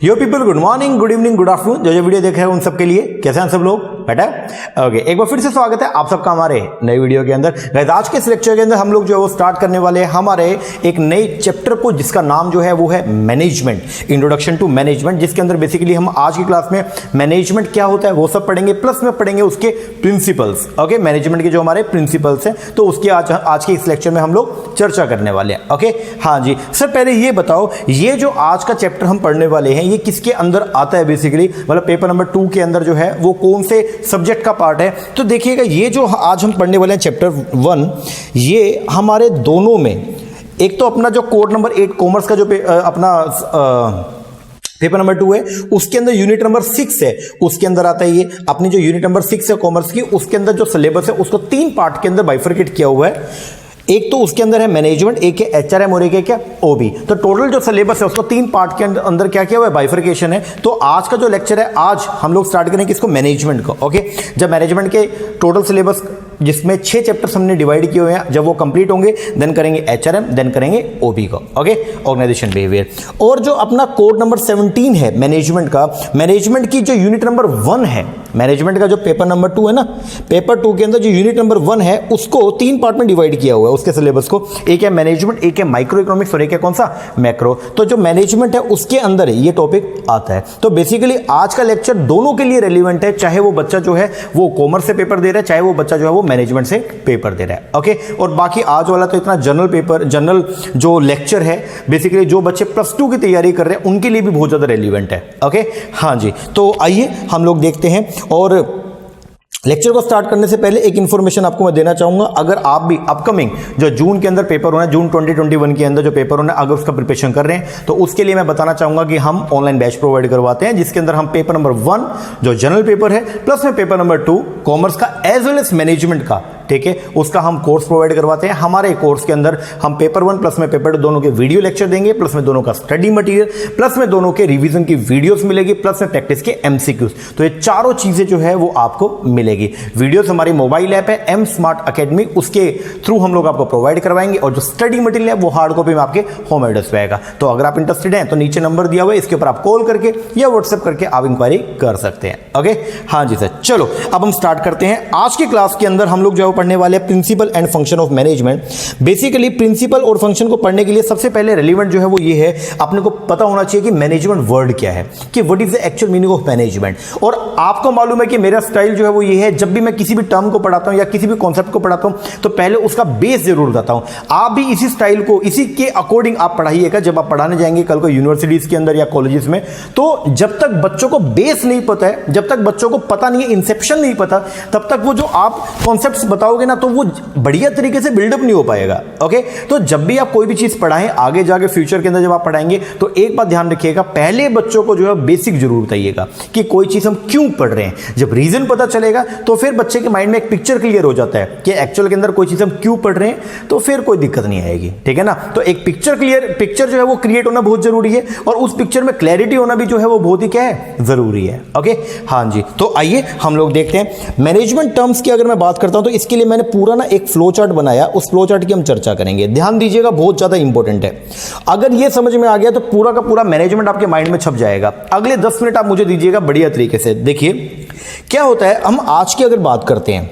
यो people, good morning, good evening, good afternoon. जो video देख रहे हैं उन सब के लिए कैसे हैं सब लोग? बेटा ओके, एक बार फिर से स्वागत है आप सबका हमारे नई वीडियो के अंदर। गाइस, आज के इस लेक्चर के अंदर हम लोग जो है वो स्टार्ट करने वाले हैं हमारे एक नए चैप्टर को, जिसका नाम जो है वो है मैनेजमेंट, इंट्रोडक्शन टू मैनेजमेंट, जिसके अंदर बेसिकली हम आज की क्लास में मैनेजमेंट क्या होता है वो सब पढ़ेंगे, प्लस में पढ़ेंगे उसके प्रिंसिपल्स। ओके, मैनेजमेंट के जो हमारे प्रिंसिपल्स हैं तो उसकी आज के इस लेक्चर में हम लोग चर्चा करने वाले हैं। ओके, हाँ जी सर, पहले ये बताओ, ये जो आज का चैप्टर हम पढ़ने वाले हैं ये किसके अंदर आता है? बेसिकली मतलब पेपर नंबर 2 के अंदर जो है वो कौन से सब्जेक्ट का पार्ट है? तो देखिएगा, ये जो आज हम पढ़ने वाले हैं चैप्टर 1, ये हमारे दोनों में, एक तो अपना जो कोड नंबर 8 कॉमर्स का जो अपना पेपर नंबर 2 है, उसके अंदर यूनिट नंबर 6 है, उसके अंदर आता है ये अपनी जो यूनिट नंबर 6 है कॉमर्स की, उसके अंदर जो सिलेबस है उसको 3 पार्ट के अंदर बाइफरकेट किया हुआ है। एक तो उसके अंदर है मैनेजमेंट, एक है एचआरएम और एक है क्या ओबी। तो टोटल जो सिलेबस है उसको 3 पार्ट के अंदर क्या किया हुआ है? बाइफरकेशन है। तो आज का जो लेक्चर है, आज हम लोग स्टार्ट करेंगे किसको? मैनेजमेंट को। ओके, जब मैनेजमेंट के टोटल सिलेबस जिसमें 6 चैप्टर्स हमने डिवाइड किए हुए हैं, जब वो कंप्लीट होंगे देन करेंगे एचआरएम, देन करेंगे ओबी को। Okay, organisation behaviour. और जो अपना कोड नंबर 17 है मैनेजमेंट का, मैनेजमेंट की जो यूनिट नंबर 1 है, मैनेजमेंट का जो पेपर नंबर 2 है ना, पेपर 2 के अंदर जो यूनिट नंबर 1 है उसको 3 पार्ट में डिवाइड किया हुआ है उसके सिलेबस को। एक है मैनेजमेंट, एक है माइक्रो इकोनॉमिक्स और एक है कौन सा? मैक्रो। तो जो मैनेजमेंट है उसके अंदर ये टॉपिक आता है। तो बेसिकली आज का लेक्चर दोनों के लिए रेलिवेंट है, चाहे वो बच्चा जो है वो कॉमर्स से पेपर दे रहा है, चाहे वो बच्चा जो है वो मैनेजमेंट से पेपर दे रहा है। ओके, और बाकी आज वाला तो इतना जनरल पेपर, जनरल जो लेक्चर है, बेसिकली जो बच्चे +2 की तैयारी कर रहे हैं उनके लिए भी बहुत ज्यादा रेलिवेंट है। ओके, हाँ जी, तो आइए हम लोग देखते हैं। और लेक्चर को स्टार्ट करने से पहले एक इन्फॉर्मेशन आपको मैं देना चाहूंगा। अगर आप भी अपकमिंग जो जून के अंदर पेपर होना है, जून 2021 के अंदर जो पेपर होना है, अगर उसका प्रिपरेशन कर रहे हैं तो उसके लिए मैं बताना चाहूंगा कि हम ऑनलाइन बैच प्रोवाइड करवाते हैं, जिसके अंदर हम पेपर नंबर 1 जो जनरल पेपर है, प्लस में पेपर नंबर 2 कॉमर्स का एज वेल एज मैनेजमेंट का, ठीक है, उसका हम कोर्स प्रोवाइड करवाते हैं। हमारे कोर्स के अंदर हम पेपर 1 प्लस में पेपर 2 दोनों के वीडियो लेक्चर देंगे, प्लस में दोनों का स्टडी मटेरियल, प्लस में दोनों के रिवीजन की वीडियोस मिलेगी, प्लस में प्रैक्टिस के एमसीक्यूज। तो ये चारों चीजें जो है वो आपको मिलेगी। वीडियोस हमारी मोबाइल ऐप है एम स्मार्ट अकेडमी, उसके थ्रू हम लोग आपको प्रोवाइड करवाएंगे, और जो स्टडी मटेरियल है वो हार्ड कॉपी में आपके होम एड्रेस पे आएगा। तो अगर आप इंटरेस्टेड हैं तो नीचे नंबर दिया हुआ है, इसके ऊपर आप कॉल करके या व्हाट्सएप करके आप इंक्वायरी कर सकते हैं। ओके, हाँ जी सर, चलो अब हम स्टार्ट करते हैं। आज की क्लास के अंदर हम लोग जो पढ़ने वाले हैं principle and function of management. Basically principle और फंक्शन को पढ़ने के लिए सबसे पहले रेलिवेंट जो है वो ये है, अपने को पता होना चाहिए कि मैनेजमेंट वर्ड क्या है, कि what is the actual meaning of management. और आपको मालूम है कि मेरा स्टाइल जो है वो ये है, जब भी मैं किसी भी टर्म को पढ़ाता हूं या किसी भी कॉन्सेप्ट को पढ़ाता हूं तो पहले उसका बेस जरूर बताता हूं। आप भी इसी स्टाइल को, इसी के अकॉर्डिंग आप पढ़ाइएगा। जब आप पढ़ाने जाएंगे कल को यूनिवर्सिटीज के अंदर या कॉलेजेस में, तो जब तक बच्चों को बेस नहीं पता है, जब तक बच्चों को पता नहीं है, इंसेप्शन नहीं पता, तब तक वो जो आप कॉन्सेप्ट्स बताओगे ना तो वो बढ़िया तरीके से बिल्डअप नहीं हो पाएगा। ओके, तो जब भी आप कोई भी चीज पढ़ाएं, आगे जाके फ्यूचर के अंदर जब आप पढ़ाएंगे तो एक बात ध्यान रखिएगा, पहले बच्चों को जो है बेसिक जरूर बताइएगा कि कोई चीज हम क्यों पढ़ रहे हैं। जब रीजन पता चलेगा तो फिर बच्चे के माइंड में एक पिक्चर क्लियर हो जाता है कि एक्चुअल के अंदर कोई चीज हम क्यों पढ़ रहे हैं, तो फिर कोई दिक्कत नहीं आएगी। ठीक है ना? तो एक पिक्चर जो है वो क्रिएट होना बहुत जरूरी है, और उस पिक्चर में क्लैरिटी होना भी जो है वो बहुत ही क्या है, जरूरी है। ओके, हाँ जी, तो आइए हम लोग देखते हैं मैनेजमेंट टर्म्स की। अगर मैं बात करता हूं तो इसके लिए मैंने पूरा ना एक फ्लो चार्ट बनाया, उस फ्लो चार्ट की हम चर्चा करेंगे। ध्यान दीजिएगा, बहुत ज्यादा इंपॉर्टेंट है। अगर ये समझ में आ गया तो पूरा का पूरा मैनेजमेंट आपके माइंड में छप जाएगा। अगले 10 मिनट आप मुझे दीजिएगा बढ़िया तरीके से। देखिए क्या होता है, हम आज की अगर बात करते हैं,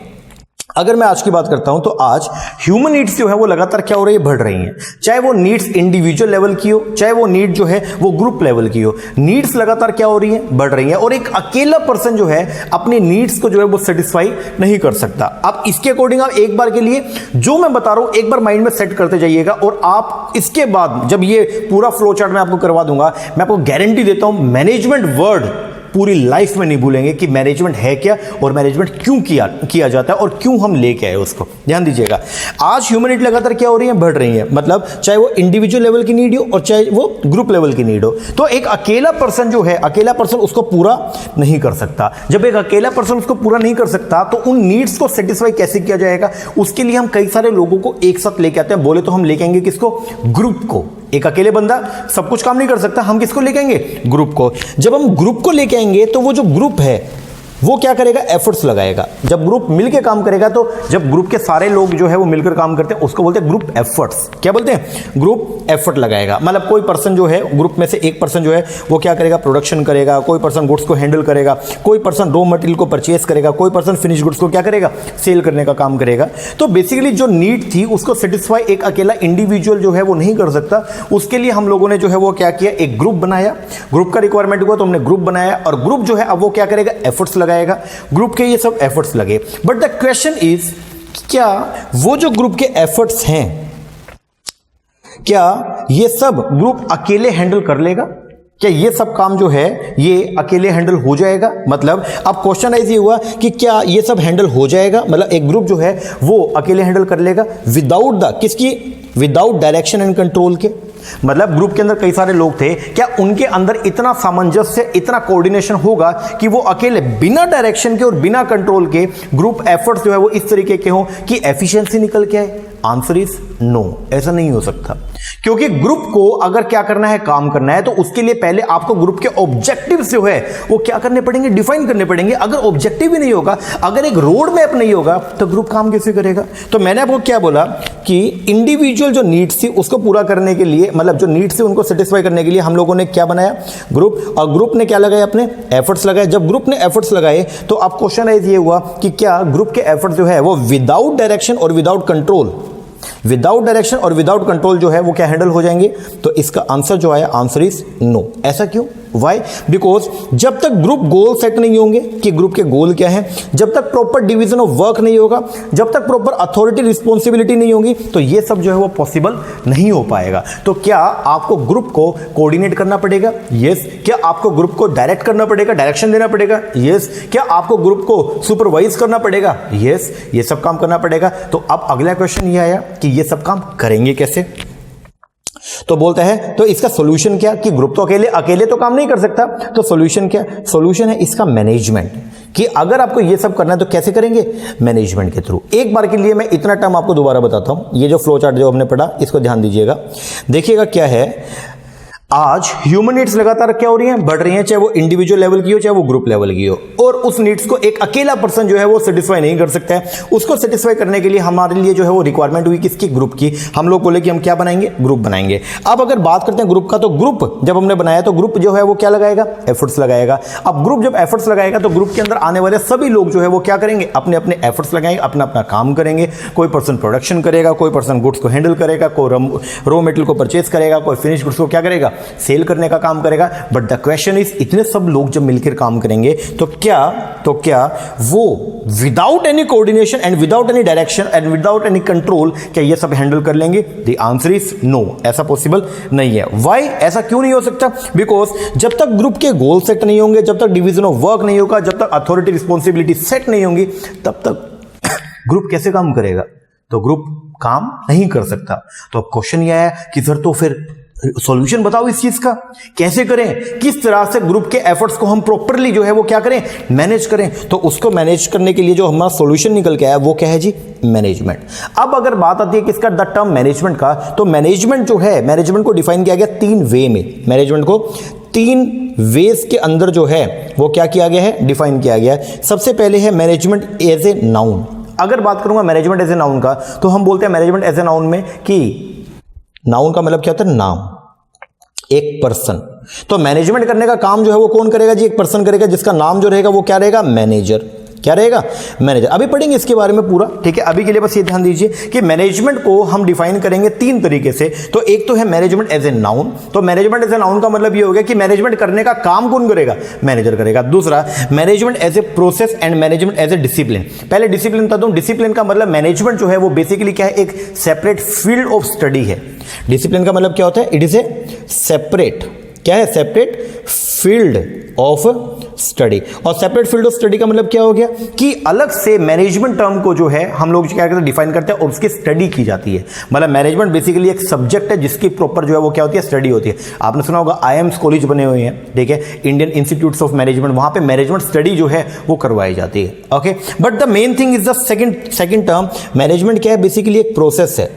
अगर मैं आज की बात करता हूं तो आज ह्यूमन नीड्स जो है वो लगातार क्या हो रही है, बढ़ रही हैं। चाहे वो नीड्स इंडिविजुअल लेवल की हो, चाहे वो नीड जो है वो ग्रुप लेवल की हो, नीड्स लगातार क्या हो रही है, बढ़ रही है। और एक अकेला पर्सन जो है अपनी नीड्स को जो है वो सेटिस्फाई नहीं कर सकता। अब इसके अकॉर्डिंग आप एक बार के लिए जो मैं बता रहा हूं एक बार माइंड में सेट करते जाइएगा, और आप इसके बाद जब ये पूरा फ्लो चार्ट मैं आपको करवा दूंगा, मैं आपको गारंटी देता हूं मैनेजमेंट वर्ड पूरी लाइफ में नहीं भूलेंगे कि मैनेजमेंट है क्या और मैनेजमेंट क्यों किया जाता है और क्यों हम लेके आए उसको। ध्यान दीजिएगा, आज ह्यूमन नीड लगातार क्या हो रही है, बढ़ रही है। मतलब चाहे वो इंडिविजुअल लेवल की नीड हो और चाहे वो ग्रुप लेवल की नीड हो, तो एक अकेला पर्सन जो है, अकेला पर्सन उसको पूरा नहीं कर सकता। जब एक अकेला पर्सन उसको पूरा नहीं कर सकता तो उन नीड्स को सेटिस्फाई कैसे किया जाएगा, उसके लिए हम कई सारे लोगों को एक साथ लेके आते हैं। बोले तो हम लेके आएंगे किसको, ग्रुप को। एक अकेले बंदा सब कुछ काम नहीं कर सकता, हम किसको लेके आएंगे, ग्रुप को। जब हम ग्रुप को लेके आएंगे तो वो जो ग्रुप है वो क्या करेगा, एफर्ट्स लगाएगा। जब ग्रुप मिलकर काम करेगा, तो जब ग्रुप के सारे लोग जो है वो मिलकर काम करते हैं उसको बोलते हैं ग्रुप एफर्ट्स। क्या बोलते हैं, ग्रुप एफर्ट लगाएगा। मतलब कोई पर्सन जो है ग्रुप में से एक पर्सन जो है वो क्या करेगा, प्रोडक्शन करेगा, कोई पर्सन गुड्स को हैंडल करेगा, कोई पर्सन रॉ मटेरियल को परचेस करेगा, कोई पर्सन फिनिश गुड्स को क्या करेगा, सेल करने का काम करेगा। तो बेसिकली जो नीड थी उसको सेटिस्फाई एक अकेला इंडिविजुअल जो है वो नहीं कर सकता। उसके लिए हम लोगों ने जो है वो क्या किया, एक ग्रुप बनाया। ग्रुप का रिक्वायरमेंट हुआ तो हमने ग्रुप बनाया, और ग्रुप जो है अब वो क्या करेगा, एफर्ट्स लगाएगा। ग्रुप के ये सब एफर्ट्स लगे, बट द क्वेश्चन इज, क्या वो जो ग्रुप के एफर्ट्स हैं, क्या ये सब ग्रुप अकेले हैंडल कर लेगा? क्या ये सब काम जो है ये अकेले हैंडल हो जाएगा? मतलब अब क्वेश्चन ऐसे हुआ कि क्या ये सब हैंडल हो जाएगा, मतलब एक ग्रुप जो है वो अकेले हैंडल कर लेगा विदाउट द किसकी, विदाउट डायरेक्शन एंड कंट्रोल के। मतलब ग्रुप के अंदर कई सारे लोग थे, क्या उनके अंदर इतना सामंजस्य, इतना कोऑर्डिनेशन होगा कि वो अकेले बिना डायरेक्शन के और बिना कंट्रोल के ग्रुप एफर्ट्स जो है वो इस तरीके के हों कि एफिशिएंसी निकल के आए? आंसर इज नो, ऐसा नहीं हो सकता। क्योंकि ग्रुप को अगर क्या करना है, काम करना है, तो उसके लिए पहले आपको ग्रुप के ऑब्जेक्टिव्स जो है वो क्या करने पड़ेंगे, डिफाइन करने पड़ेंगे। अगर ऑब्जेक्टिव ही नहीं होगा, अगर एक रोड मैप नहीं होगा, तो ग्रुप काम कैसे करेगा? तो मैंने आपको क्या बोला कि इंडिविजुअल जो नीड्स थी उसको पूरा करने के लिए, मतलब जो नीड्स थी उनको सेटिस्फाई करने के लिए हम लोगों ने क्या बनाया, ग्रुप। और ग्रुप ने क्या लगाया, अपने एफर्ट्स लगाए। जब ग्रुप ने एफर्ट्स लगाए तो अब क्वेश्चन ये हुआ कि क्या ग्रुप के एफर्ट्स जो है वो विदाउट डायरेक्शन और विदाउट कंट्रोल, विदाउट डायरेक्शन और विदाउट कंट्रोल जो है वो क्या हैंडल हो जाएंगे? तो इसका आंसर जो आया, आंसर इज नो। ऐसा क्यों, वाई? बिकॉज जब तक ग्रुप गोल सेट नहीं होंगे कि ग्रुप के गोल क्या है, जब तक प्रॉपर डिवीजन ऑफ वर्क नहीं होगा, जब तक प्रॉपर अथॉरिटी रिस्पॉन्सिबिलिटी नहीं होगी, तो ये सब जो है वो पॉसिबल नहीं हो पाएगा। तो क्या आपको ग्रुप को कोऑर्डिनेट करना पड़ेगा? यस। क्या आपको ग्रुप को डायरेक्ट करना पड़ेगा, डायरेक्शन देना पड़ेगा? यस। क्या आपको ग्रुप को सुपरवाइज करना पड़ेगा? यस। ये सब काम करना पड़ेगा। तो अब अगला क्वेश्चन ये आया कि ये सब काम करेंगे कैसे? तो बोलता है, तो इसका सॉल्यूशन क्या, कि ग्रुप तो अकेले तो काम नहीं कर सकता, तो सॉल्यूशन क्या? सॉल्यूशन है इसका मैनेजमेंट, कि अगर आपको ये सब करना है तो कैसे करेंगे, मैनेजमेंट के थ्रू। एक बार के लिए मैं इतना टर्म आपको दोबारा बताता हूं। ये जो फ्लो चार्ट जो हमने पढ़ा इसको ध्यान दीजिएगा, देखिएगा क्या है। आज ह्यूमन नीड्स लगातार क्या हो रही हैं, बढ़ रही हैं, चाहे वो इंडिविजुअल लेवल की हो चाहे वो ग्रुप लेवल की हो, और उस नीड्स को एक अकेला पर्सन जो है वो सेटिस्फाई नहीं कर सकता है। उसको सेटिस्फाई करने के लिए हमारे लिए जो है वो रिक्वायरमेंट हुई किसकी, ग्रुप की। हम लोग बोले कि हम क्या बनाएंगे, ग्रुप बनाएंगे। अब अगर बात करते हैं ग्रुप का, तो ग्रुप जब हमने बनाया तो ग्रुप जो है वो क्या लगाएगा, एफर्ट्स लगाएगा। अब ग्रुप जब एफर्ट्स लगाएगा तो ग्रुप के अंदर आने वाले सभी लोग जो है वो क्या करेंगे, अपने अपने एफर्ट्स लगाएंगे, अपना अपना काम करेंगे। कोई पर्सन प्रोडक्शन करेगा, कोई पर्सन गुड्स को हैंडल करेगा, कोई रॉ मटेरियल को परचेस करेगा, कोई फिनिश गुड्स को क्या करेगा, सेल करने का काम करेगा। बट द क्वेश्चन इज, इतने सब लोग जब मिलकर काम करेंगे तो क्या वो without any coordination and without any direction and without any control क्या ये सब हैंडल कर लेंगे? द आंसर इज नो, ऐसा पॉसिबल नहीं है। व्हाई? ऐसा क्यों नहीं हो सकता? बिकॉज जब तक ग्रुप के गोल सेट नहीं होंगे, जब तक डिवीजन ऑफ वर्क नहीं होगा, जब तक अथॉरिटी रिस्पॉन्सिबिलिटी सेट नहीं होंगी, तब तक ग्रुप कैसे काम करेगा? तो ग्रुप काम नहीं कर सकता। तो अब क्वेश्चन ये आया कि सर तो फिर सॉल्यूशन बताओ इस चीज का, कैसे करें, किस तरह से ग्रुप के एफर्ट्स को हम प्रॉपरली जो है वो क्या करें, मैनेज करें। तो उसको मैनेज करने के लिए जो हमारा सॉल्यूशन निकल के आया वो क्या है जी, मैनेजमेंट। अब अगर बात आती है किसका, द टर्म मैनेजमेंट का, तो मैनेजमेंट जो है, मैनेजमेंट को डिफाइन किया गया 3 वे में। मैनेजमेंट को 3 वेज के अंदर जो है वो क्या किया गया है, डिफाइन किया गया है। सबसे पहले है मैनेजमेंट एज ए नाउन। अगर बात करूंगा मैनेजमेंट एज ए नाउन का, तो हम बोलते हैं मैनेजमेंट एज ए नाउन में कि नाउन का मतलब क्या होता है, नाम, एक पर्सन। तो मैनेजमेंट करने का काम जो है वो कौन करेगा जी, एक पर्सन करेगा, जिसका नाम जो रहेगा वो क्या रहेगा, मैनेजर। क्या रहेगा, मैनेजर। अभी पढ़ेंगे इसके बारे में पूरा, ठीक है। अभी के लिए बस ये ध्यान दीजिए कि मैनेजमेंट को हम डिफाइन करेंगे 3 तरीके से। तो एक तो है मैनेजमेंट एज ए नाउन। तो मैनेजमेंट एज ए नाउन का मतलब ये हो गया कि मैनेजमेंट करने का काम कौन करेगा, मैनेजर करेगा। दूसरा management as a process and management as a discipline. पहले डिसिप्लिन बता दूं, डिसिप्लिन का मतलब मैनेजमेंट जो है वो बेसिकली क्या है, एक सेपरेट फील्ड ऑफ स्टडी है। डिसिप्लिन का मतलब क्या होता है, इट इज ए सेपरेट, क्या है, सेपरेट फील्ड ऑफ स्टडी। और सेपरेट फील्ड ऑफ स्टडी का मतलब क्या हो गया कि अलग से मैनेजमेंट टर्म को जो है हम लोग क्या करते हैं, डिफाइन करते हैं और उसकी स्टडी की जाती है। मतलब मैनेजमेंट बेसिकली एक सब्जेक्ट है जिसकी प्रॉपर जो है वो क्या होती है, स्टडी होती है। आपने सुना होगा IIMs कॉलेज बने हुए हैं, ठीक है, इंडियन इंस्टीट्यूट्स ऑफ मैनेजमेंट, वहां पे मैनेजमेंट स्टडी जो है वो करवाई जाती है। Okay, but the main thing is the second term. Management क्या है, बेसिकली एक प्रोसेस है।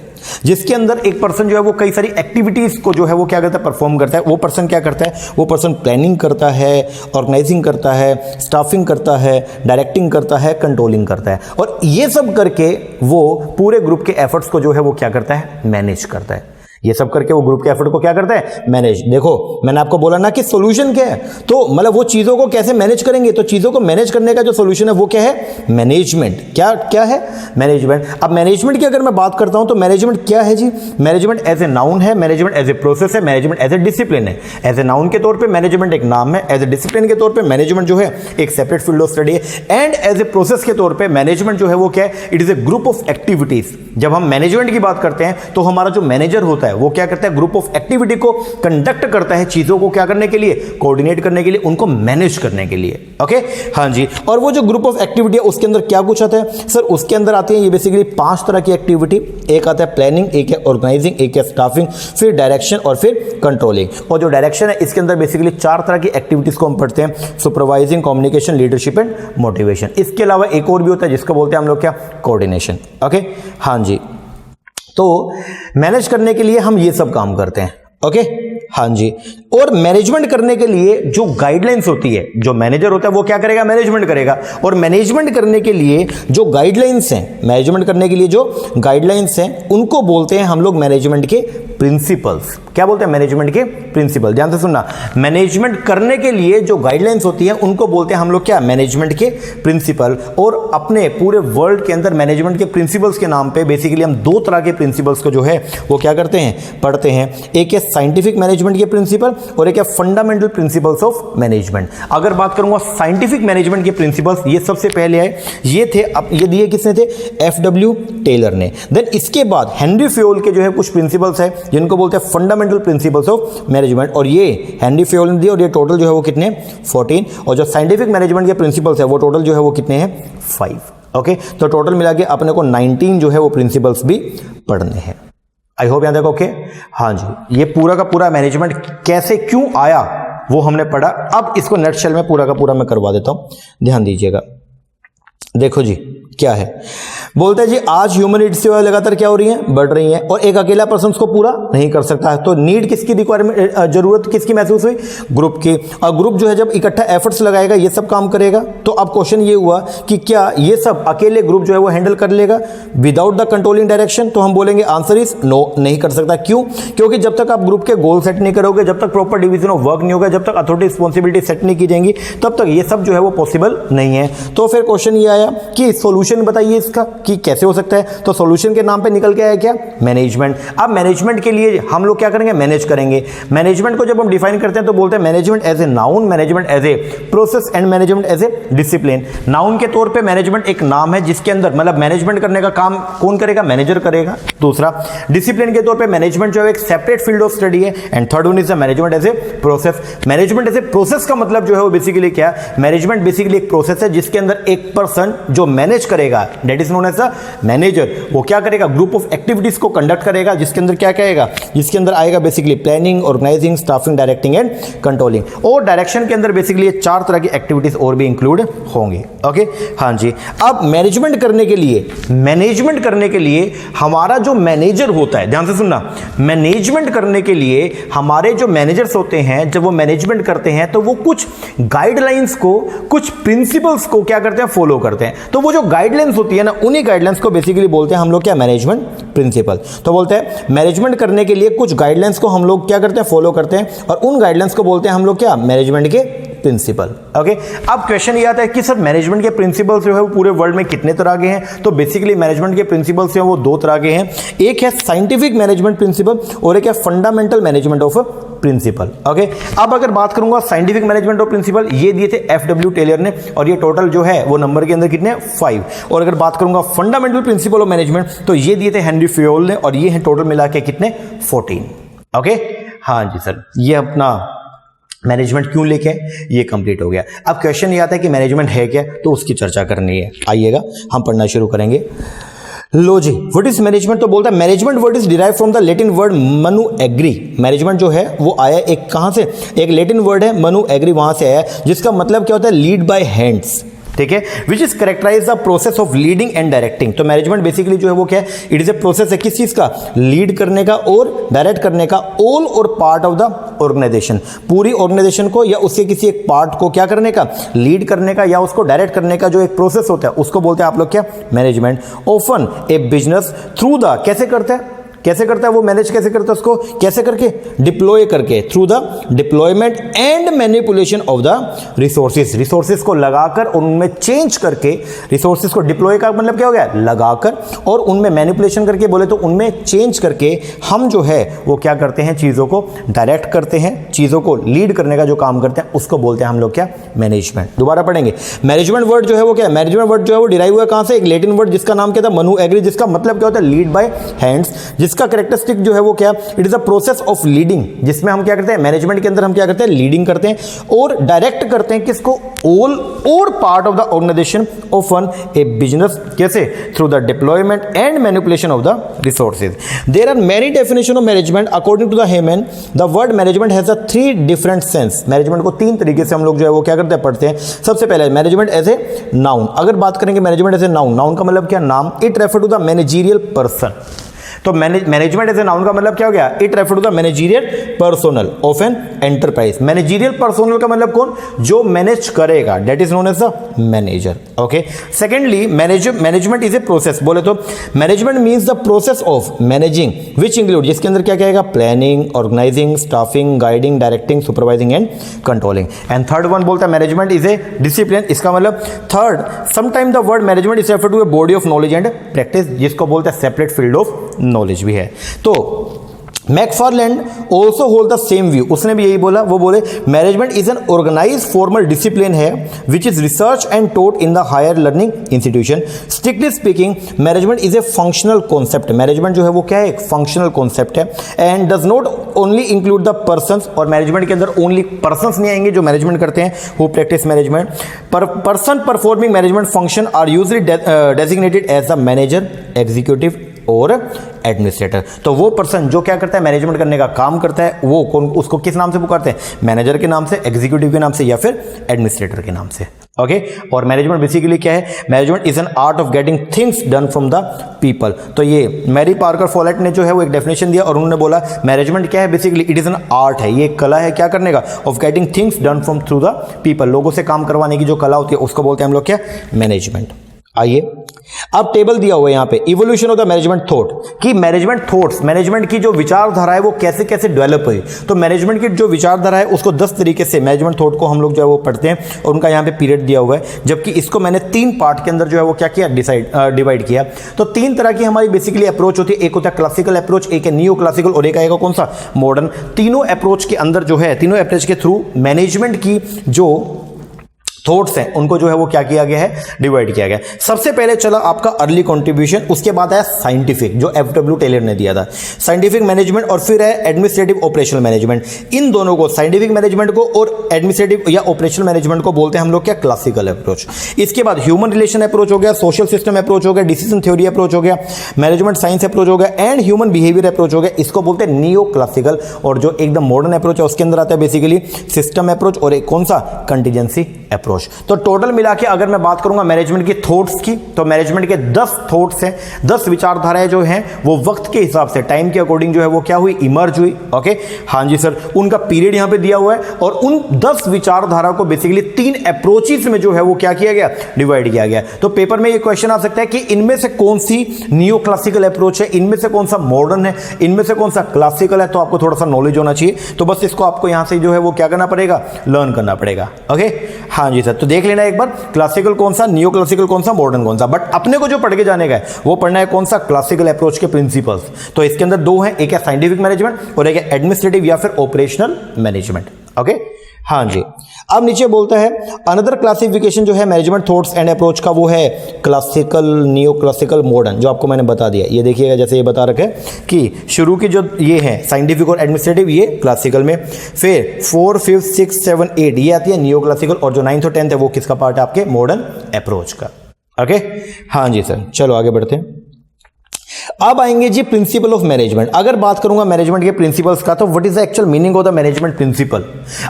जिसके अंदर एक पर्सन जो है वो कई सारी एक्टिविटीज को जो है वो क्या करता है, परफॉर्म करता है। वो पर्सन क्या करता है, वो पर्सन प्लानिंग करता है, ऑर्गेनाइजिंग करता है, स्टाफिंग करता है, डायरेक्टिंग करता है, कंट्रोलिंग करता है, और ये सब करके वो पूरे ग्रुप के एफर्ट्स को जो है वो क्या करता है, मैनेज करता है। ये सब करके वो ग्रुप के एफर्ट को क्या करता है, मैनेज। देखो मैंने आपको बोला ना कि सॉल्यूशन क्या है, तो मतलब वो चीजों को कैसे मैनेज करेंगे, तो चीजों को मैनेज करने का जो सॉल्यूशन है वो क्या है, मैनेजमेंट। क्या है, मैनेजमेंट। अब मैनेजमेंट की अगर मैं बात करता हूं तो मैनेजमेंट क्या है जी, मैनेजमेंट एज ए नाउन है, मैनेजमेंट एज ए प्रोसेस है, मैनेजमेंट एज ए डिसिप्लिन है। एज ए नाउन के तौर पर मैनेजमेंट एक नाम है, एज ए डिसिप्लिन के तौर पर मैनेजमेंट जो है एक सेपरेट फील्ड ऑफ स्टडी है, एंड एज ए प्रोसेस के तौर पर मैनेजमेंट जो है वो क्या है, it is a group of activities. जब हम मैनेजमेंट की बात करते हैं तो हमारा जो मैनेजर होता है वो क्या करता है, ग्रुप ऑफ एक्टिविटी को कंडक्ट करता है, चीजों को क्या करने के लिए, कोऑर्डिनेट करने के लिए, उनको मैनेज करने के लिए। ओके, हाँ जी। और वो जो ग्रुप ऑफ एक्टिविटी है उसके अंदर क्या कुछ आता है सर, उसके अंदर आती है ये बेसिकली 5 तरह की एक्टिविटी। एक आता है प्लानिंग, एक है ऑर्गेनाइजिंग, एक है स्टाफिंग, फिर डायरेक्शन और फिर कंट्रोलिंग। और जो डायरेक्शन है इसके अंदर बेसिकली 4 तरह की एक्टिविटीज को हम पढ़ते हैं, supervising, communication, leadership and motivation. इसके अलावा एक और भी होता है जिसको बोलते हैं हम लोग क्या, कोऑर्डिनेशन। ओके, हाँ जी। तो मैनेज करने के लिए हम ये सब काम करते हैं। ओके, हाँ जी। और मैनेजमेंट करने के लिए जो गाइडलाइंस होती है, जो मैनेजर होता है वो क्या करेगा, मैनेजमेंट करेगा। और मैनेजमेंट करने के लिए जो गाइडलाइंस हैं, मैनेजमेंट करने के लिए जो गाइडलाइंस हैं उनको बोलते हैं हम लोग मैनेजमेंट के प्रिंसिपल्स। क्या बोलते हैं, मैनेजमेंट के प्रिंसिपल। ध्यान से सुनना, मैनेजमेंट करने के लिए जो गाइडलाइंस होती है उनको बोलते हैं हम लोग क्या, मैनेजमेंट के प्रिंसिपल। और अपने पूरे वर्ल्ड के अंदर मैनेजमेंट के प्रिंसिपल्स के नाम पे बेसिकली हम 2 तरह के प्रिंसिपल्स को जो है वो क्या करते हैं, पढ़ते हैं। एक है साइंटिफिक मैनेजमेंट के प्रिंसिपल और एक है फंडामेंटल प्रिंसिपल्स ऑफ मैनेजमेंट। अगर बात करूंगा साइंटिफिक मैनेजमेंट के प्रिंसिपल्स, ये सबसे पहले आए, ये थे, अब ये दिए किसने थे, FW टेलर ने। देन इसके बाद हेनरी फ्योल के जो है कुछ प्रिंसिपल्स है जिनको बोलते हैं फंडामेंटल प्रिंसिपल्स ऑफ मैनेजमेंट, और ये हेनरी फ्योल ने दिए, और ये टोटल जो है वो कितने, 14। और जो साइंटिफिक मैनेजमेंट के प्रिंसिपल्स है वो टोटल जो है वो कितने हैं, 5। ओके, तो टोटल मिला के अपने को 19 जो है वो प्रिंसिपल्स भी पढ़ने हैं। आई होप यहां तक ओके। हाँ जी, ये पूरा का पूरा मैनेजमेंट कैसे क्यों आया वो हमने पढ़ा। अब इसको नटशेल में पूरा का पूरा मैं करवा देता हूं, ध्यान दीजिएगा। देखो जी क्या है, बोलते हैं जी आज ह्यूमन नीड्स जो है लगातार क्या हो रही हैं, बढ़ रही हैं, और एक अकेला पर्सन उसको पूरा नहीं कर सकता है। तो नीड किसकी, रिक्वायरमेंट, जरूरत किसकी महसूस हुई, ग्रुप की। और ग्रुप जो है जब इकट्ठा एफर्ट्स लगाएगा, ये सब काम करेगा, तो अब क्वेश्चन ये हुआ कि क्या ये सब अकेले ग्रुप जो है वो हैंडल कर लेगा विदाउट द कंट्रोलिंग डायरेक्शन। तो हम बोलेंगे आंसर इज नो, नहीं कर सकता। क्यों, क्योंकि जब तक आप ग्रुप के गोल सेट नहीं करोगे, जब तक प्रॉपर डिवीजन ऑफ वर्क नहीं होगा, जब तक अथॉरिटी रिस्पॉन्सिबिलिटी सेट नहीं की जाएंगी, तब तक ये सब जो है वो पॉसिबल नहीं है। तो फिर क्वेश्चन ये आया कि सॉल्यूशन बताइए इसका कि कैसे हो सकता है। तो सॉल्यूशन के नाम पे निकल के आया क्या, मैनेजमेंट। अब मैनेजमेंट के लिए हम लोग क्या करेंगे, मैनेज करेंगे। मैनेजमेंट को जब हम डिफाइन करते हैं तो बोलते हैं management as a noun, management as a process and management as a discipline. Noun के तौर पे मैनेजमेंट एक नाम है जिसके अंदर मतलब मैनेजमेंट करने का काम कौन करेगा, मैनेजर करेगा। दूसरा, डिसिप्लिन के तौर पे मैनेजमेंट जो है एक सेपरेट फील्ड ऑफ स्टडी है। And third one is the management as a process. Management as a process का मतलब जो है वो बेसिकली क्या है, मैनेजमेंट बेसिकली एक प्रोसेस है जिसके अंदर एक पर्सन जो मैनेज करेगा, that is known as the manager. वो क्या करेगा, ग्रुप ऑफ एक्टिविटीज को कंडक्ट करेगा, जिसके अंदर क्या कहेगा, जिसके अंदर आएगा basically planning, organising, staffing, directing and controlling. और डायरेक्शन के अंदर बेसिकली 4 तरह की एक्टिविटीज और भी इंक्लूड होंगे। ओके, हाँ जी। अब मैनेजमेंट करने के लिए हमारा जो मैनेजर होता है, ध्यान से सुनना, मैनेजमेंट करने के लिए हमारे जो मैनेजर्स होते हैं, जब वो मैनेजमेंट करते हैं तो वो कुछ गाइडलाइंस को, कुछ प्रिंसिपल्स को क्या करते हैं, फॉलो करते हैं। तो वो जो गाइडलाइंस होती है ना, उन्हीं गाइडलाइंस को बेसिकली बोलते हैं हम लोग क्या, मैनेजमेंट प्रिंसिपल। तो बोलते हैं मैनेजमेंट करने के लिए कुछ गाइडलाइंस को हम लोग क्या करते हैं, फॉलो करते हैं, और उन गाइडलाइंस को बोलते हैं हम लोग क्या, मैनेजमेंट के प्रिंसिपल। ओके, अब क्वेश्चन ये आता है कि सर मैनेजमेंट के प्रिंसिपल्स जो है वो पूरे वर्ल्ड में कितने तरह के हैं। तो बेसिकली मैनेजमेंट के प्रिंसिपल्स जो है वो 2 तरह के हैं। एक है साइंटिफिक मैनेजमेंट प्रिंसिपल और एक है fundamental management of principle. Okay, अब अगर बात करूंगा साइंटिफिक मैनेजमेंट ऑफ प्रिंसिपल, ये दिए थे FW टेलर ने, और ये टोटल जो है वो नंबर के अंदर कितने, 5। और अगर बात करूंगा फंडामेंटल प्रिंसिपल ऑफ मैनेजमेंट, तो ये दिए थे हेनरी फ्योल ने, और ये है टोटल मिला के कितने, 14। ओके, हाँ जी सर, ये अपना मैनेजमेंट क्यों लेके ये कंप्लीट हो गया। अब क्वेश्चन ये आता है कि मैनेजमेंट है क्या, तो उसकी चर्चा करनी है। आइएगा हम पढ़ना शुरू करेंगे। लो जी, व्हाट इज मैनेजमेंट। तो बोलता है management word is derive from the Latin word manu agere. Management जो है वो आया एक कहां से, एक लैटिन वर्ड है मनु एग्री, वहां से आया, जिसका मतलब क्या होता है, लीड बाय हैंड्स। ठीक है, which is characterise the process of leading and directing. तो मैनेजमेंट बेसिकली जो है वो क्या है, इट इज ए प्रोसेस है किस चीज का, लीड करने का और डायरेक्ट करने का, all or part of the organisation, पूरी ऑर्गेनाइजेशन को या उसके किसी एक पार्ट को क्या करने का, लीड करने का या उसको डायरेक्ट करने का जो एक प्रोसेस होता है उसको बोलते हैं आप लोग क्या, management. Often A business through the, कैसे करता है, कैसे करता है वो, मैनेज कैसे करता है उसको, कैसे करके, डिप्लॉय करके, through the deployment and manipulation of the resources, resources को लगाकर और उनमें चेंज करके, रिसोर्सेज को डिप्लॉय का मतलब क्या हो गया, लगाकर, और उनमें मैनिपुलेशन करके, बोले तो उनमें चेंज करके हम जो है वो क्या करते हैं, चीज़ों को डायरेक्ट करते हैं, चीज़ों को लीड करने का जो काम करते हैं उसको बोलते हैं हम लोग क्या, मैनेजमेंट। दोबारा पढ़ेंगे, मैनेजमेंट वर्ड जो है वो क्या है, मैनेजमेंट वर्ड जो है वो डिराइव हुआ कहाँ से, एक लैटिन वर्ड जिसका नाम क्या था, मनु एग्री, जिसका मतलब क्या होता है, लीड बाय हैंड्स, जिसका कैरेक्टरिस्टिक जो है वो क्या, it is a process of leading, जिसमें हम क्या करते हैं, मैनेजमेंट के अंदर हम क्या करते हैं, लीडिंग करते हैं और डायरेक्ट करते हैं किसको, all or part of the organization of one a business, कैसे, through the deployment and manipulation of the resources. There are many definition of management according to the Haimann. The word management has a 3 different sense. Management को 3 तरीके से हम लोग जो है वो क्या करते हैं, पढ़ते हैं। सबसे पहले मैनेजमेंट एज ए नाउन, अगर बात करेंगे management as a noun, noun का मतलब क्या, नाम, it refer to the managerial person. तो मैनेजमेंट एज ए नाउन का मतलब क्या हो गया, it refer to the managerial personal of an enterprise. Managerial personal का मतलब कौन, जो मैनेज करेगा, that is known as the manager. Okay, secondly management is a process, बोले तो management means the process of managing which include, जिसके अंदर क्या कहेगा, planning, organising, staffing, guiding, directing, supervising and controlling. And third one बोलता है management is a discipline, इसका मतलब third, sometime the word management is refer to a body of knowledge and practice, जिसको बोलते हैं सेपरेट फील्ड ऑफ नॉलेज भी है। तो McFarland also hold the same view, उसने भी यही बोला, वो बोले management is an organize formal discipline है which is research and taught in the higher learning institution. Strictly speaking management is a functional concept, management जो है वो क्या है, एक फंक्शनल कॉन्सेप्ट है and does not only include the persons, और management के अंदर ओनली पर्संस नहीं आएंगे जो मैनेजमेंट करते हैं, वो practice management. Person performing management function are usually designated as the manager, executive और एडमिनिस्ट्रेटर। तो वो पर्सन जो क्या करता है, मैनेजमेंट करने का काम करता है, वो कौन, उसको किस नाम से पुकारते हैं, मैनेजर के नाम से, एग्जीक्यूटिव के नाम से या फिर एडमिनिस्ट्रेटर के नाम से। ओके, और मैनेजमेंट बेसिकली क्या है, management is an art of getting things done from the people. तो ये मैरी पार्कर फॉलेट ने जो है वो एक डेफिनेशन दिया और उन्होंने बोला मैनेजमेंट क्या है, basically it is an art है, ये कला है क्या करने का, of getting things done from through the people, लोगों से काम करवाने की जो कला होती है उसको बोलते हैं हम लोग क्या, मैनेजमेंट। आइए अब टेबल दिया हुआ है यहाँ पे, evolution of the management thought, कि मैनेजमेंट थॉट्स, मैनेजमेंट की जो विचारधारा है वो कैसे कैसे डेवलप हुई। तो मैनेजमेंट की जो विचारधारा है उसको 10 तरीके से मैनेजमेंट थॉट को हम लोग जो है वो पढ़ते हैं और उनका यहाँ पे पीरियड दिया हुआ है, जबकि इसको मैंने 3 पार्ट के अंदर जो है वो क्या किया, डिवाइड किया। तो 3 तरह की हमारी बेसिकली अप्रोच होती है, एक होता है क्लासिकल अप्रोच, एक है नियो क्लासिकल और एक आएगा कौन सा, मॉडर्न। तीनों अप्रोच के अंदर जो है, तीनों अप्रोच के थ्रू मैनेजमेंट की जो थॉट्स हैं उनको जो है वो क्या किया गया है, डिवाइड किया गया। सबसे पहले चला आपका अर्ली कंट्रीब्यूशन, उसके बाद आया साइंटिफिक जो एफ.डब्ल्यू. टेलर ने दिया था, साइंटिफिक मैनेजमेंट, और फिर है एडमिनिस्ट्रेटिव ऑपरेशनल मैनेजमेंट। इन दोनों को, साइंटिफिक मैनेजमेंट को और एडमिनिस्ट्रेटिव या ऑपरेशनल मैनेजमेंट को बोलते हैं हम लोग क्या, क्लासिकल अप्रोच। इसके बाद ह्यूमन रिलेशन अप्रोच हो गया, सोशल सिस्टम अप्रोच हो गया, डिसीजन थ्योरी अप्रोच हो गया, मैनेजमेंट साइंस अप्रोच हो गया एंड ह्यूमन बिहेवियर अप्रोच हो गया, इसको बोलते हैं नियो क्लासिकल। और जो एकदम मॉडर्न अप्रोच है उसके अंदर आता है बेसिकली सिस्टम अप्रोच और एक कौन सा, कंटीजेंसी अप्रोच। तो टोटल मिला के अगर मैं बात करूंगा मैनेजमेंट की थॉट्स की, तो मैनेजमेंट के 10 थॉट्स हैं, 10 विचारधाराएं जो हैं वो वक्त के हिसाब से, टाइम के अकॉर्डिंग जो है वो क्या हुई, इमर्ज हुई। ओके, हाँ जी सर, उनका पीरियड यहां पे दिया हुआ है और उन 10 विचारधारा को बेसिकली 3 अप्रोचेस में जो है वो क्या किया गया, डिवाइड किया गया। तो पेपर में ये क्वेश्चन आ सकता है कि इनमें से कौन सी नियो क्लासिकल अप्रोच है, इनमें से कौन सा मॉडर्न है, इनमें से कौन सा क्लासिकल है। तो आपको थोड़ा सा नॉलेज होना चाहिए, तो बस इसको आपको यहां से जो है वो क्या करना पड़ेगा, लर्न करना पड़ेगा। ओके, हाँ जी सर, तो देख लेना एक बार, क्लासिकल कौन सा, नियो क्लासिकल कौन सा, मॉडर्न कौन सा। बट अपने को जो पढ़ के जाने का है वो पढ़ना है कौन सा, क्लासिकल अप्रोच के प्रिंसिपल्स। तो इसके अंदर 2 हैं, एक है साइंटिफिक मैनेजमेंट और एक है एडमिनिस्ट्रेटिव या फिर ऑपरेशनल मैनेजमेंट। ओके, हाँ जी। अब नीचे बोलता है अनदर क्लासिफिकेशन जो है मैनेजमेंट थॉट्स एंड अप्रोच का, वो है क्लासिकल, नियो क्लासिकल, मॉडर्न, जो आपको मैंने बता दिया। ये देखिएगा जैसे ये बता रखा है कि शुरू की जो ये है साइंटिफिक और एडमिनिस्ट्रेटिव, ये क्लासिकल में, फिर 4, 5, 6, 7, 8 ये आती है नियो क्लासिकल, और जो 9th और 10th है वो किसका पार्ट है, आपके मॉडर्न अप्रोच का। ओके, हाँ जी सर, चलो आगे बढ़ते हैं। अब आएंगे जी प्रिंसिपल ऑफ मैनेजमेंट। अगर बात करूंगा मैनेजमेंट के प्रिंसिपल्स का, तो what is the actual meaning of the management principle.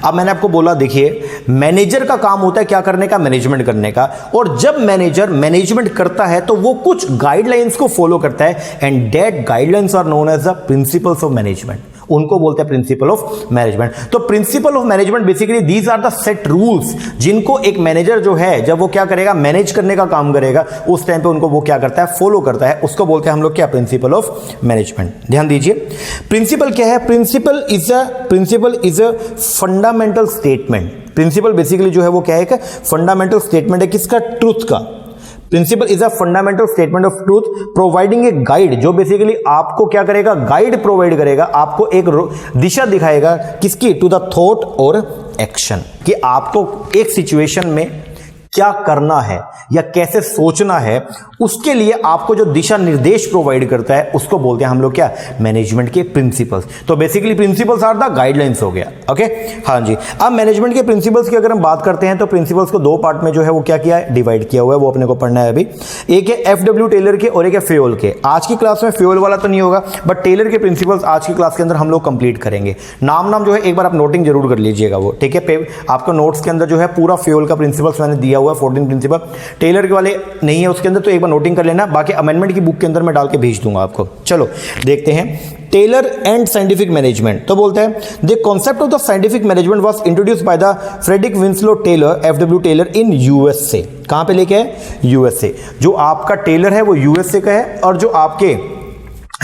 अब मैंने आपको बोला, देखिए मैनेजर का काम होता है क्या करने का, मैनेजमेंट करने का। और जब मैनेजर मैनेजमेंट करता है तो वो कुछ गाइडलाइंस को फॉलो करता है, and that guidelines are known as the principles of management. उनको बोलते हैं प्रिंसिपल ऑफ मैनेजमेंट। तो principle of management basically these are the set rules जिनको एक मैनेजर जो है जब वो क्या करेगा, मैनेज करने का काम करेगा, उस टाइम पे उनको वो क्या करता है, फॉलो करता है। उसको बोलते हैं हम लोग क्या, प्रिंसिपल ऑफ मैनेजमेंट। ध्यान दीजिए प्रिंसिपल क्या है। Principle is a fundamental statement. Principle basically जो है वो क्या है, एक फंडामेंटल स्टेटमेंट है किसका, ट्रूथ का। Principle is a fundamental statement of truth providing a guide, जो बेसिकली आपको क्या करेगा, गाइड प्रोवाइड करेगा, आपको एक दिशा दिखाएगा किसकी, टू द थॉट और एक्शन, कि आपको एक सिचुएशन में क्या करना है या कैसे सोचना है, उसके लिए आपको जो दिशा निर्देश प्रोवाइड करता है उसको बोलते हैं हम लोग क्या, मैनेजमेंट के प्रिंसिपल्स। तो basically principles are the guidelines हो गया। ओके, हाँ जी। अब मैनेजमेंट के प्रिंसिपल्स की अगर हम बात करते हैं तो प्रिंसिपल्स को दो पार्ट में जो है वो क्या किया है, डिवाइड किया हुआ है, वो अपने को पढ़ना है अभी। एक है एफडब्ल्यू टेलर के और एक है फ्योल के। आज की क्लास में फ्योल वाला तो नहीं होगा, बट टेलर के प्रिंसिपल्स आज की क्लास के अंदर हम लोग कंप्लीट करेंगे। नाम जो है एक बार आप नोटिंग जरूर कर लीजिएगा वो, ठीक है। आपको नोट्स के अंदर जो है पूरा फ्योल का प्रिंसिपल्स मैंने दिया हुआ है, 14 प्रिंसिपल। टेलर के वाले नहीं है उसके अंदर, तो एक बार नोटिंग कर लेना, बाकी अमेंडमेंट की बुक के अंदर मैं डाल के भेज दूंगा आपको। चलो देखते हैं टेलर एंड साइंटिफिक मैनेजमेंट। तो बोलते हैं the concept of the scientific management was introduced by the Frederick Winslow Taylor, FW Taylor, in USA. कहां पे लेके है, यूएसए। जो आपका टेलर है वो यूएसए का है, और जो आपके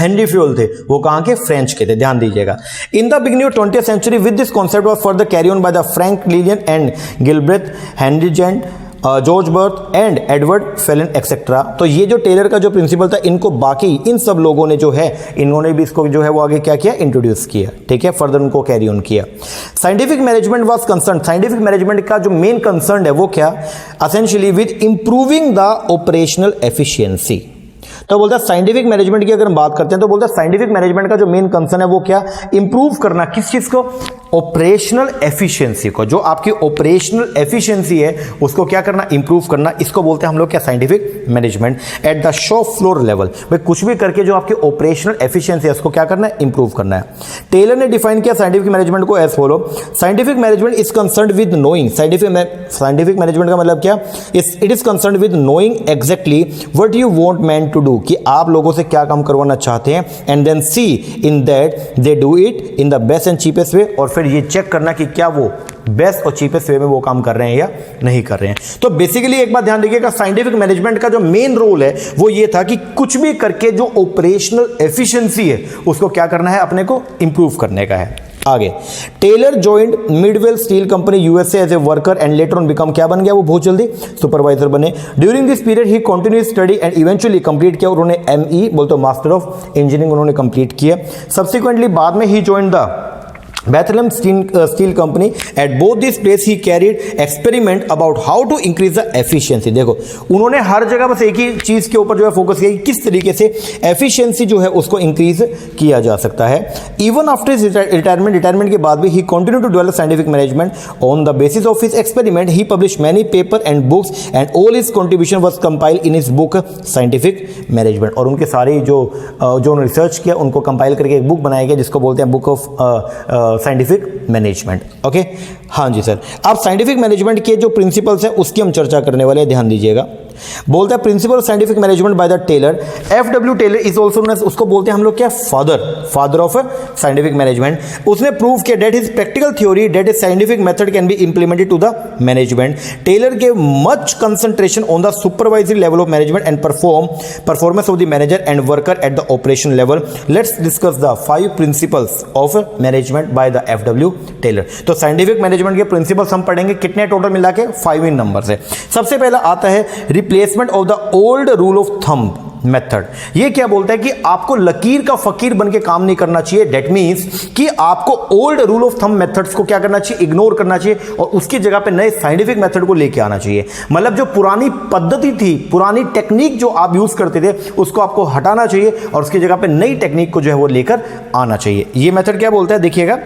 हेनरी फ्योल थे वो कहां के, फ्रेंच के थे। ध्यान दीजिएगा। In the beginning of 20th century with this concept was further carry on by the Frank Lillian and Gilbreth, Henry Gantt, George Barth and Edward Phelan etcetera. तो ये जो टेलर का जो प्रिंसिपल था, इनको बाकी इन सब लोगों ने जो है, इन्होंने भी इसको जो है वो आगे क्या किया, इंट्रोड्यूस किया, ठीक है, फर्दर उनको कैरी ऑन किया। Scientific management was concern, scientific management का जो मेन कंसर्न है वो क्या, essentially with improving the operational efficiency. तो बोलता है साइंटिफिक मैनेजमेंट की अगर हम बात करते हैं तो बोलता है साइंटिफिक मैनेजमेंट का जो मेन कंसर्न है वो क्या, इंप्रूव करना, किस चीज को, ऑपरेशनल एफिशिएंसी को। जो आपकी ऑपरेशनल एफिशिएंसी है उसको क्या करना, इंप्रूव करना। इसको बोलते हैं हम लोग क्या, scientific management at the shop floor level. भाई कुछ भी करके जो आपकी ऑपरेशनल एफिशिएंसी है उसको क्या करना है, इंप्रूव करना है। टेलर ने डिफाइन किया साइंटिफिक मैनेजमेंट को as follow, scientific management is concerned with knowing, scientific management का मतलब क्या, it is concerned with knowing exactly what you want man to do, कि आप लोगों से क्या काम करवाना चाहते हैं, and then see in that they do it in the best and cheapest way, और फिर ये चेक करना कि क्या वो बेस्ट और चीपेस्ट वे में वो काम कर रहे हैं या नहीं कर रहे हैं। तो बेसिकली एक बात ध्यान रखिएगा, साइंटिफिक मैनेजमेंट का जो मेन रोल है वो ये था कि कुछ भी करके जो ऑपरेशनल एफिशिएंसी है उसको क्या करना है, अपने को इंप्रूव करने का है। आगे Taylor joined Midvale steel company USA as a worker and later on become, क्या बन गया वो बहुत जल्दी, सुपरवाइजर बने। During this period he continue study and eventually complete किया, उन्होंने एमई बोलते मास्टर ऑफ इंजीनियरिंग उन्होंने कंप्लीट किया। सब्सिक्वेंटली बाद में he joined the Bethlehem Steel Company. At both these places he carried experiment about how to increase the efficiency. देखो उन्होंने हर जगह बस एक ही चीज के ऊपर जो है फोकस किया कि किस तरीके से एफिशिएंसी जो है उसको इंक्रीज किया जा सकता है। इवन आफ्टर हिज रिटायरमेंट के बाद भी he continue to develop scientific management on the basis of his experiment. He publish many paper and books and all his contribution was compiled in his book scientific management. और उनके सारे जो उन्होंने research किया उनको कंपाइल करके एक book बनाया गया जिसको बोलते हैं book of scientific management. Okay, हाँ जी सर। अब साइंटिफिक मैनेजमेंट के जो प्रिंसिपल्स हैं उसकी हम चर्चा करने वाले हैं, ध्यान दीजिएगा। बोलता है principle of scientific management by the Taylor, FW Taylor is also known as, उसको बोलते हैं हम लोग क्या, फादर ऑफ साइंटिफिक मैनेजमेंट। उसने प्रूव किया that his practical theory that is scientific method can be implemented to the management. Taylor gave much concentration on the supervisory level of management and performance of the manager and worker at the operation level. Let's discuss the 5 principles of management by the FW Taylor. तो scientific management के principles हम पढ़ेंगे, कितने total मिला के, 5 इन number से। सबसे पहला आता है replacement of the old rule of thumb method. ये क्या बोलता है कि आपको लकीर का फकीर बन के काम नहीं करना चाहिए। डेट मीन्स कि आपको old rule of thumb methods को क्या करना चाहिए, इग्नोर करना चाहिए, और उसकी जगह पे नए साइंटिफिक मेथड को लेके आना चाहिए। मतलब जो पुरानी पद्धति थी, पुरानी टेक्निक जो आप यूज करते थे उसको आपको हटाना चाहिए और उसकी जगह पे नई टेक्निक को जो है वो लेकर आना चाहिए। ये मेथड क्या बोलता है, देखिएगा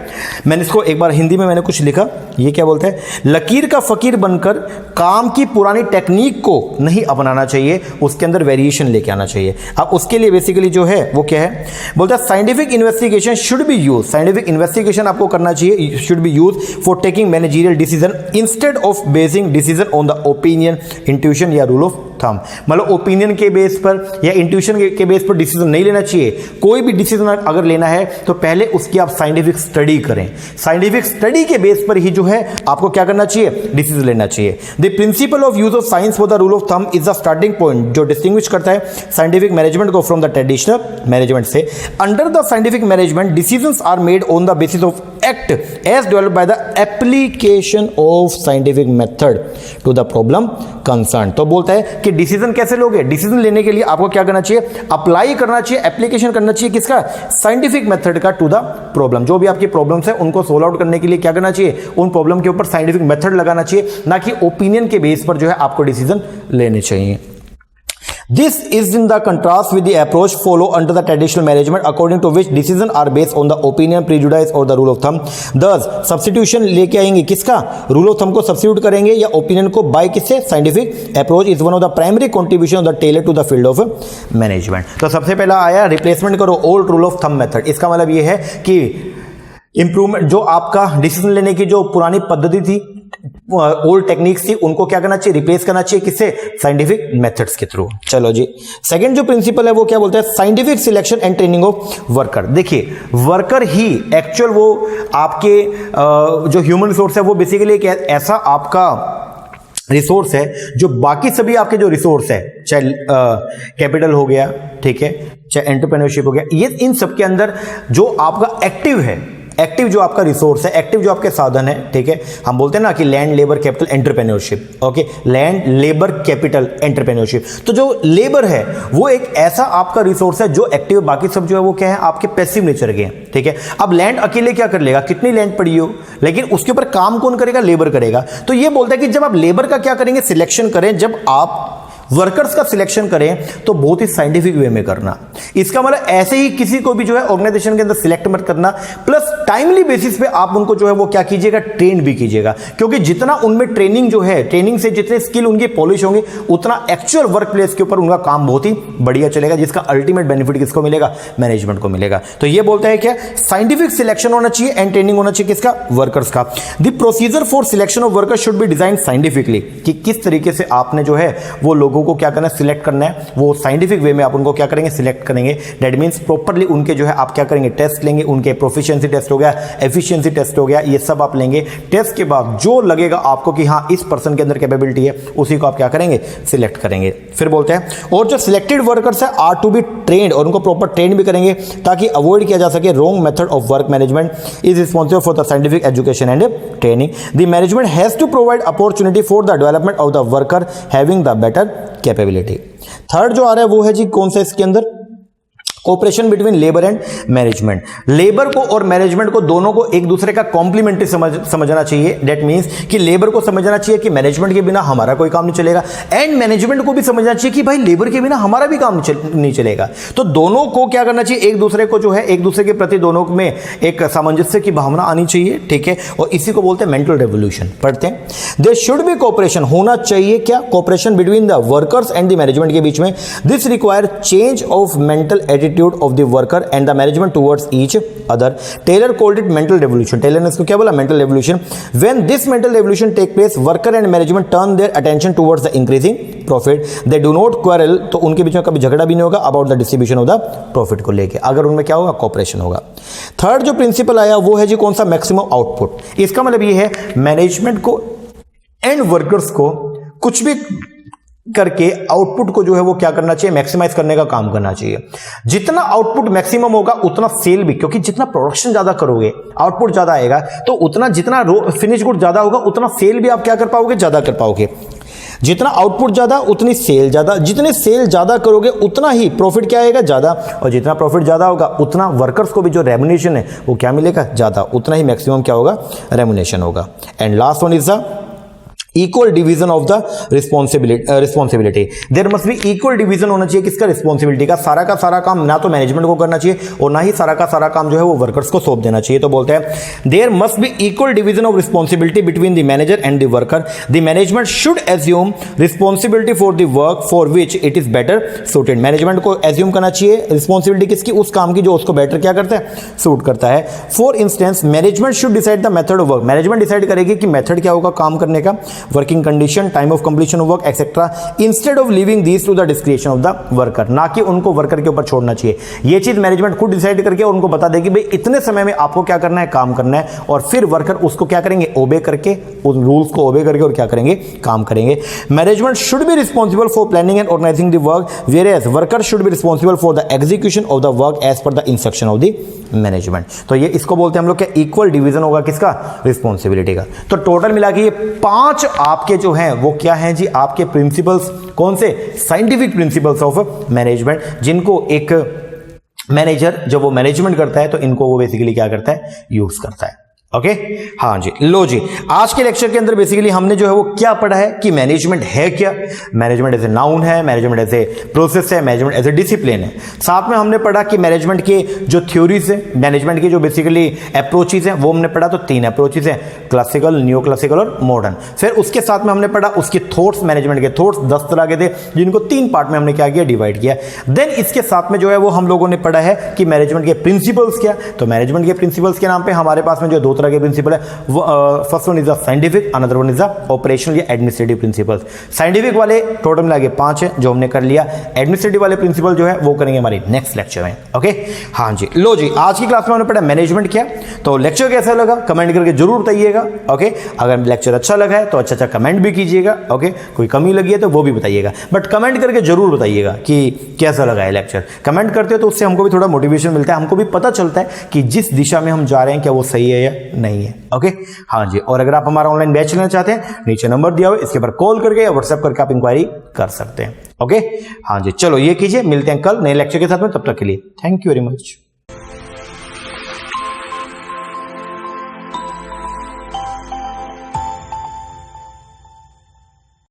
मैंने इसको एक बार हिंदी में मैंने कुछ लिखा। ये क्या बोलता है, लकीर का फकीर बनकर काम की पुरानी टेक्निक को नहीं अपनाना चाहिए, उसके अंदर वेरिएशन लेके आना करना चाहिए। अब उसके लिए बेसिकली जो है वो क्या है, बोलता है scientific investigation should be use, scientific investigation आपको करना चाहिए, should be use for taking managerial decision instead of basin decision on the opinion, intuition या रूल ऑफ थंब। मतलब ओपिनियन के बेस पर या इंट्यूशन के बेस पर डिसीजन नहीं लेना चाहिए। कोई भी डिसीजन अगर लेना है तो पहले उसकी आप साइंटिफिक स्टडी करें, साइंटिफिक स्टडी के बेस पर ही जो है आपको क्या करना चाहिए, डिसीजन लेना चाहिए। The principle of use of science for the rule of thumb is the starting point, जो डिस्टिंग्विश करता है साइंटिफिक मैनेजमेंट को फ्रॉम द ट्रेडिशनल मैनेजमेंट से। Under the scientific management decisions are made on the basis of act as developed by the application of scientific method to the problem concern. तो बोलता है कि decision कैसे लोगे, decision लेने के लिए आपको क्या करना चाहिए, अप्लाई करना चाहिए, एप्लीकेशन करना चाहिए किसका, साइंटिफिक मेथड का टू द प्रॉब्लम। जो भी आपकी प्रॉब्लम्स है उनको सोल्व आउट करने के लिए क्या करना चाहिए, उन प्रॉब्लम के ऊपर साइंटिफिक मेथड लगाना चाहिए, ना कि ओपिनियन के बेस पर जो है आपको डिसीजन लेने चाहिए। This is in the contrast with the approach followed under the traditional management, according to which decisions are based on the opinion, prejudice or the rule of thumb. Thus, substitution लेके आएंगे किसका, rule of thumb को substitute करेंगे या opinion को by किससे, scientific approach is one of the primary contribution of the tailor to the field of management. तो सबसे पहला आया replacement करो old rule of thumb method। इसका मतलब ये है कि इंप्रूवमेंट, जो आपका डिसीजन लेने की जो पुरानी पद्धति थी, ओल्ड टेक्निक्स थी, उनको क्या करना चाहिए, रिप्लेस करना चाहिए किससे, साइंटिफिक मेथड्स के थ्रू। चलो जी, सेकंड जो प्रिंसिपल है वो क्या बोलता है, scientific selection and training of worker. देखिए वर्कर ही एक्चुअल वो आपके जो ह्यूमन रिसोर्स है वो बेसिकली एक ऐसा आपका रिसोर्स है जो बाकी सभी आपके जो रिसोर्स है, चाहे कैपिटल हो गया, ठीक है, चाहे एंटरप्रेन्योरशिप हो गया, ये इन सब के अंदर जो आपका एक्टिव है, एक्टिव जो आपका रिसोर्स है, एक्टिव जो आपके साधन है, ठीक है, हम बोलते हैं ना कि land labour capital entrepreneurship, okay, land labour capital entrepreneurship. तो जो लेबर है वो एक ऐसा आपका रिसोर्स है जो एक्टिव, बाकी सब जो है वो क्या है, आपके पैसिव नेचर के, ठीक है। अब लैंड अकेले क्या कर लेगा, कितनी लैंड पड़ी हो, लेकिन उसके ऊपर काम कौन करेगा, लेबर करेगा। तो ये बोलता है कि जब आप लेबर का क्या करेंगे, सिलेक्शन करें, जब आप वर्कर्स का सिलेक्शन करें तो बहुत ही साइंटिफिक वे में करना। इसका मतलब ऐसे ही किसी को भी जो है ऑर्गेनाइजेशन के अंदर सिलेक्ट मत करना, प्लस टाइमली बेसिस पे आप उनको जो है वो क्या कीजिएगा, ट्रेन भी कीजिएगा, क्योंकि जितना उनमें ट्रेनिंग जो है, ट्रेनिंग से जितने स्किल उनके पॉलिश होंगे उतना एक्चुअल वर्क प्लेस के ऊपर उनका काम बहुत ही बढ़िया चलेगा, जिसका अल्टीमेट बेनिफिट किसको मिलेगा, मैनेजमेंट को मिलेगा। तो ये बोलता है क्या, साइंटिफिक सिलेक्शन होना चाहिए एंड ट्रेनिंग होना चाहिए किसका, वर्कर्स का। The procedure for selection of workers should be design scientifically, कि किस तरीके से आपने जो है वो लोगों को क्या करना है, सिलेक्ट करना है, वो साइंटिफिक वे में आप उनको क्या करेंगे, सिलेक्ट करेंगे। दैट मींस प्रॉपर्ली उनके जो है आप क्या करेंगे, टेस्ट लेंगे, उनके प्रोफिशिएंसी टेस्ट हो गया, एफिशिएंसी टेस्ट हो गया, ये सब आप लेंगे। टेस्ट के बाद जो लगेगा आपको कि हाँ इस पर्सन के अंदर कैपेबिलिटी है, उसी को आप क्या करेंगे, सिलेक्ट करेंगे। फिर बोलते हैं, और जो सिलेक्टेड वर्कर्स है आर टू बी ट्रेन्ड, और उनको प्रॉपर ट्रेन भी करेंगे ताकि अवॉइड किया जा सके wrong method of work. Management is responsible for the scientific education and training. The management has to provide opportunity for the development of the worker having the better capability. Third जो आ रहा है वो है जी कौन सा इसके अंदर, cooperation between labour and management. Labour को और मैनेजमेंट को दोनों को एक दूसरे का कॉम्प्लीमेंट्री समझना चाहिए। दैट मींस कि लेबर को समझना चाहिए कि मैनेजमेंट के बिना हमारा कोई काम नहीं चलेगा, एंड मैनेजमेंट को भी समझना चाहिए कि भाई लेबर के बिना हमारा भी काम नहीं चलेगा। तो दोनों को क्या करना चाहिए, एक दूसरे को जो है, एक दूसरे के प्रति दोनों में एक सामंजस्य की भावना आनी चाहिए, ठीक है, और इसी को बोलते हैं मेंटल रेवोल्यूशन। पढ़ते हैं, देयर शुड बी कोऑपरेशन, होना चाहिए क्या, cooperation between the workers and the management के बीच में। This require change of mental attitude of the worker and the management towards each other. Taylor called it mental revolution. Taylor ने इसको क्या बोला, mental revolution. When this mental revolution take place, worker and management turn their attention towards the increasing profit. They do not quarrel, तो उनके बीच में कभी झगड़ा भी नहीं होगा about the distribution of the profit को लेके। अगर उनमें क्या होगा, cooperation होगा। थर्ड जो प्रिंसिपल आया वो है जी कौन सा, मैक्सिमम आउटपुट। इसका मतलब ये है मैनेजमेंट को एंड वर्कर्स को कुछ भी करके आउटपुट को जो है वो क्या करना चाहिए, मैक्सिमाइज करने का काम करना चाहिए। जितना आउटपुट मैक्सिमम होगा उतना सेल भी, क्योंकि जितना प्रोडक्शन ज्यादा करोगे आउटपुट ज्यादा आएगा, तो उतना जितना फिनिश गुड ज्यादा होगा उतना सेल भी आप क्या कर पाओगे, ज्यादा कर पाओगे। जितना आउटपुट ज्यादा उतनी सेल ज्यादा, जितने सेल ज्यादा करोगे उतना ही प्रॉफिट क्या आएगा, ज्यादा, और जितना प्रॉफिट ज्यादा होगा उतना वर्कर्स को भी जो रेम्युनेशन है वो क्या मिलेगा, ज्यादा, उतना ही मैक्सिमम क्या होगा, रेम्युनेशन होगा। And last one is the equal division of the responsibility. There must be equal division होना चाहिए किसका, रिस्पॉन्सिबिलिटी का। सारा का सारा काम ना तो मैनेजमेंट को करना चाहिए और ना ही सारा का सारा काम जो है वो वर्कर्स को सौंप देना चाहिए। तो बोलते हैं there must be equal division of responsibility between the manager and the worker. The management should assume responsibility for the work for which it is better suited. Management को एज्यूम करना चाहिए रिस्पॉन्सिबिलिटी किसकी, उस काम की जो उसको बेटर क्या करता है, सूट करता है। For instance management should decide the method of work. Management decide करेगी कि मेथड क्या होगा काम करने का, working condition, time of completion of work etcetera, instead of leaving these to the description of the worker. ना कि उनको वर्कर के ऊपर छोड़ना चाहिए। ये चीज मैनेजमेंट खुद डिसाइड करके और उनको बता देगी भाई इतने समय में आपको क्या करना है, काम करना है, और फिर वर्कर उसको क्या करेंगे, ओबे करके, उस रूल्स को ओबे करके और क्या करेंगे, काम करेंगे। Management should be responsible for planning and organising the work, whereas worker should be responsible for the execution of the work as per the instruction of the management. तो ये इसको बोलते हैं हम लोग क्या, इक्वल डिवीजन होगा किसका, रिस्पॉन्सिबिलिटी का। तो टोटल मिला के ये 5 आपके जो हैं वो क्या हैं जी, आपके प्रिंसिपल्स, कौन से, साइंटिफिक प्रिंसिपल्स ऑफ मैनेजमेंट, जिनको एक मैनेजर जब वो मैनेजमेंट करता है तो इनको वो बेसिकली क्या करता है, यूज करता है। ओके हाँ जी, लो जी, आज के लेक्चर के अंदर बेसिकली हमने जो है वो क्या पढ़ा है कि मैनेजमेंट है क्या। मैनेजमेंट एज ए नाउन है, मैनेजमेंट एज ए प्रोसेस है, मैनेजमेंट एज ए डिसिप्लिन है। साथ में हमने पढ़ा कि मैनेजमेंट के जो थ्योरीज है, मैनेजमेंट की जो बेसिकली अप्रोचेज है वो हमने पढ़ा। तो 3 अप्रोचेज है, क्लासिकल, न्यू क्लासिकल और मॉडर्न। फिर उसके साथ में हमने पढ़ा उसके थॉट्स, मैनेजमेंट के थॉट्स 10 तरह के थे जिनको 3 पार्ट में हमने क्या किया, डिवाइड किया। देन इसके साथ में जो है वो हम लोगों ने पढ़ा है कि मैनेजमेंट के प्रिंसिपल्स क्या। तो मैनेजमेंट के प्रिंसिपल्स के नाम पे हमारे पास में जो 2 तरह के प्रिंसिपल है, first one is the scientific, another one is the operational या एडमिनिस्ट्रेटिव प्रिंसिपल्स। साइंटिफिक वाले टोटल मिला के 5 है जो हमने कर लिया। एडमिनिस्ट्रेटिव वाले प्रिंसिपल जो है वो करेंगे हमारी नेक्स्ट लेक्चर में। ओके हाँ जी, लो जी, आज की क्लास में हमने पढ़ा मैनेजमेंट क्या। तो लेक्चर कैसा लगा कमेंट करके जरूर बताइएगा। ओके अगर लेक्चर अच्छा लगा है तो अच्छा कमेंट भी कीजिएगा। ओके कोई कमी लगी है तो वो भी बताइएगा, बट कमेंट करके जरूर बताइएगा कि कैसा लगा है लेक्चर। कमेंट करते हो तो उससे हमको भी थोड़ा मोटिवेशन मिलता है, हमको भी पता चलता है कि जिस दिशा में हम जा रहे हैं क्या वो सही है या नहीं है। ओके हाँ जी, और अगर आप हमारा ऑनलाइन बैच लेना चाहते हैं नीचे नंबर दिया हुआ, इसके पर कॉल करके या व्हाट्सएप करके आप इंक्वायरी कर सकते हैं। ओके हाँ जी, चलो ये कीजिए, मिलते हैं कल नए लेक्चर के साथ में, तब तक के लिए थैंक यू वेरी मच।